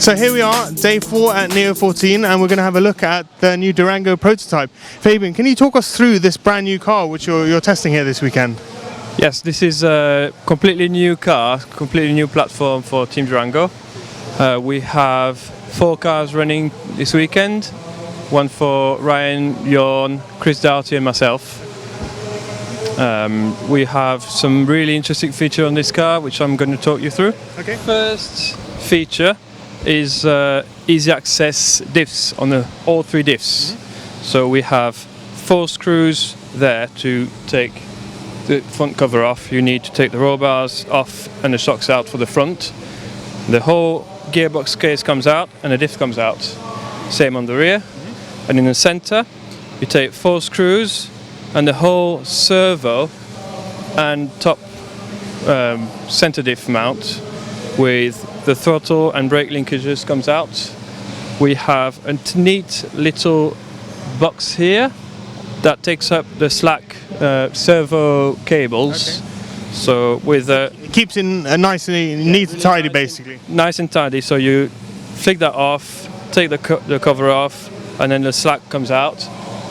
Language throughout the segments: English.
So here we are, day 4 at Neo 14, and we're going to have a look at the new Durango prototype. Fabien, can you talk us through this brand new car which you're testing here this weekend? Yes, this is a completely new car, completely new platform for Team Durango. We have 4 cars running this weekend, one for Ryan, Jorn, Chris Doughty and myself. We have some really interesting feature on this car which I'm going to talk you through. Okay. First feature is easy access diffs on all 3 diffs. Mm-hmm. So we have 4 screws there to take the front cover off. You need to take the roll bars off and the shocks out for the front. The whole gearbox case comes out and the diff comes out. Same on the rear. Mm-hmm. And in the center you take 4 screws and the whole servo and top center diff mount with the throttle and brake linkages comes out. We have a neat little box here that takes up the slack servo cables. Okay. So with it keeps it nice and neat and tidy, basically. Nice and tidy. So you flick that off, take the cover off, and then the slack comes out.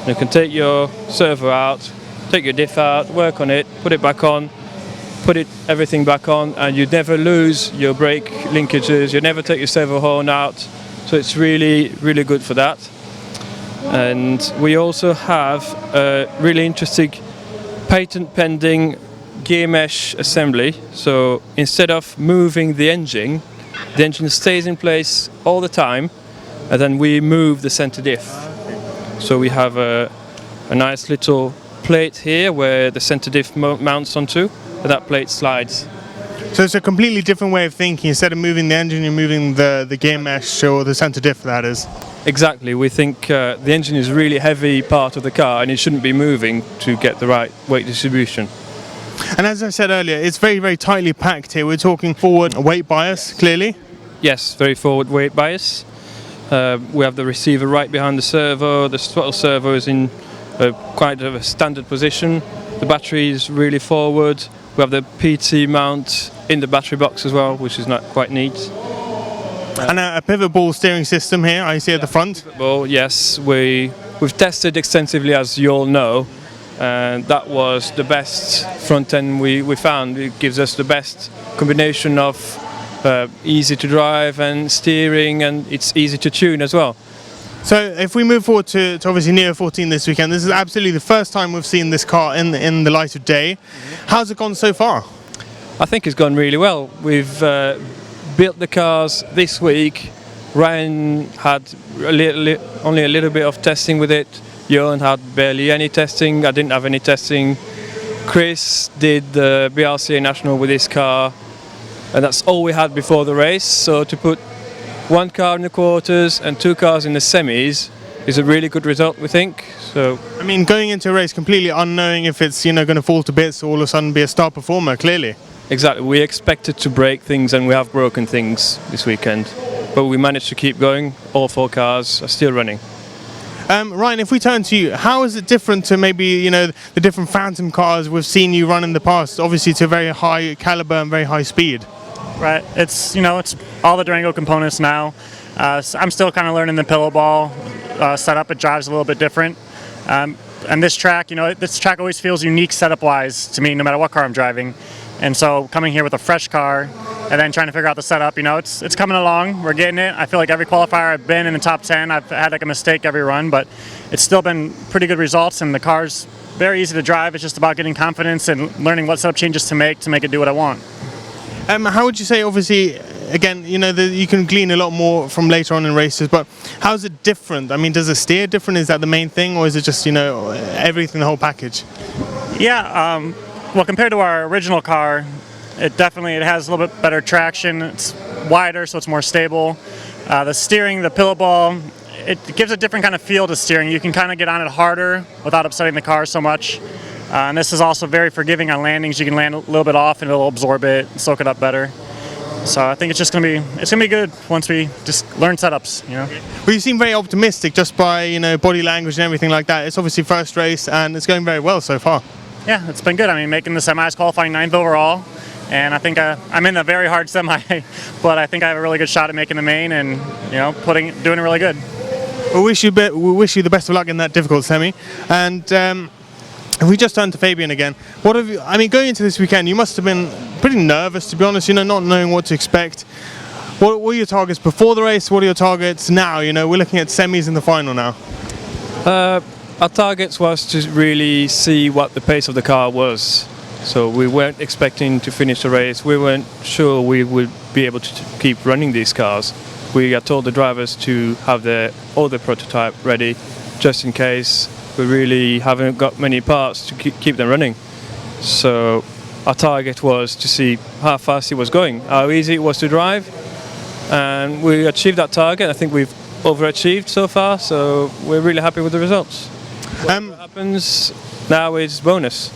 You can take your servo out, take your diff out, work on it, put it back on, put everything back on, and you never lose your brake linkages, you never take your servo horn out, so it's really, really good for that. And we also have a really interesting patent pending gear mesh assembly. So instead of moving the engine stays in place all the time, and then we move the center diff. So we have a nice little plate here where the center diff mounts onto, and that plate slides. So it's a completely different way of thinking. Instead of moving the engine, you're moving the gear mesh or the center diff, that is. Exactly. We think the engine is a really heavy part of the car and it shouldn't be moving to get the right weight distribution. And as I said earlier, it's very, very tightly packed here. We're talking forward weight bias, clearly. Yes, very forward weight bias. We have the receiver right behind the servo. The throttle servo is in quite a standard position. The battery is really forward. We have the PT mount in the battery box as well, which is not quite neat. And a pivot ball steering system here, I see at the front. Pivot ball, yes. We've tested extensively, as you all know, and that was the best front end we found. It gives us the best combination of easy to drive and steering, and it's easy to tune as well. So if we move forward to obviously Neo 14 this weekend, this is absolutely the first time we've seen this car in the light of day. Mm-hmm. How's it gone so far? I think it's gone really well. We've built the cars this week. Ryan had only a little bit of testing with it. Jorn had barely any testing. I didn't have any testing. Chris did the BRCA National with his car, and that's all we had before the race. So to put 1 car in the quarters and 2 cars in the semis is a really good result, we think. So I mean, going into a race completely unknowing if it's going to fall to bits or all of a sudden be a star performer, clearly. Exactly. We expected to break things, and we have broken things this weekend, but we managed to keep going. All 4 cars are still running. Ryan, if we turn to you, how is it different to maybe the different Phantom cars we've seen you run in the past? Obviously, to very high caliber and very high speed. Right. It's it's all the Durango components now. So I'm still kind of learning the pillow ball setup. It drives a little bit different. And this track, this track always feels unique setup-wise to me, no matter what car I'm driving. And so coming here with a fresh car and then trying to figure out the setup, it's coming along. We're getting it. I feel like every qualifier I've been in the top 10, I've had like a mistake every run, but it's still been pretty good results, and the car's very easy to drive. It's just about getting confidence and learning what setup changes to make it do what I want. How would you say, obviously, again, you can glean a lot more from later on in races, but how is it different? I mean, does it steer different? Is that the main thing, or is it just, everything, the whole package? Yeah, well, compared to our original car, it has a little bit better traction. It's wider, so it's more stable. The steering, the pillow ball, it gives a different kind of feel to steering. You can kind of get on it harder without upsetting the car so much. And this is also very forgiving on landings. You can land a little bit off and it'll absorb it and soak it up better. So I think it's gonna be good once we just learn setups, Well, you seem very optimistic just by body language and everything like that. It's obviously first race and it's going very well so far. Yeah, it's been good. I mean, making the semis, qualifying 9th overall, and I think I'm in a very hard semi, but I think I have a really good shot at making the main, and doing it really good. We wish you the best of luck in that difficult semi. And if we just turn to Fabien again, what have you? I mean, going into this weekend, you must have been pretty nervous, to be honest. Not knowing what to expect. What were your targets before the race? What are your targets now? We're looking at semis in the final now. Our targets was to really see what the pace of the car was. So we weren't expecting to finish the race. We weren't sure we would be able to keep running these cars. We got told the drivers to have all the prototype ready, just in case we really haven't got many parts to keep them running. So our target was to see how fast it was going, how easy it was to drive, and we achieved that target. I think we've overachieved so far, so we're really happy with the results. What happens now is bonus.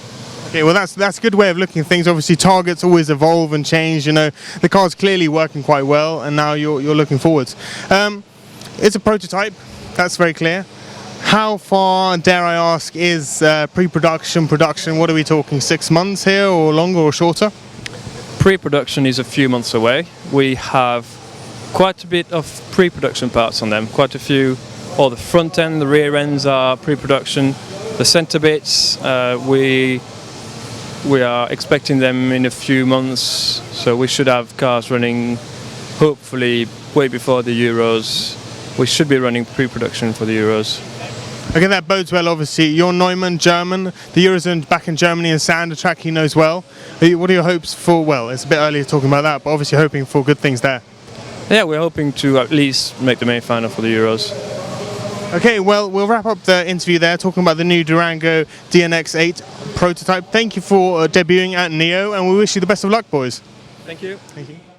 Okay, well that's a good way of looking at things. Obviously, targets always evolve and change. The car's clearly working quite well, and now you're looking forwards. It's a prototype, that's very clear. How far, dare I ask, is pre-production, production? What are we talking? 6 months here, or longer, or shorter? Pre-production is a few months away. We have quite a bit of pre-production parts on them, quite a few. All the front end, the rear ends are pre-production. The center bits, we are expecting them in a few months, so we should have cars running hopefully way before the Euros. We should be running pre-production for the Euros. Okay, that bodes well, obviously. You're Neumann, German. The Euros are back in Germany and Sand, a track he knows well. What are your hopes for, well, it's a bit early talking about that, but obviously hoping for good things there. Yeah, we're hoping to at least make the main final for the Euros. Okay, well, we'll wrap up the interview there, talking about the new Durango DNX8 prototype. Thank you for debuting at NEO, and we wish you the best of luck, boys. Thank you. Thank you.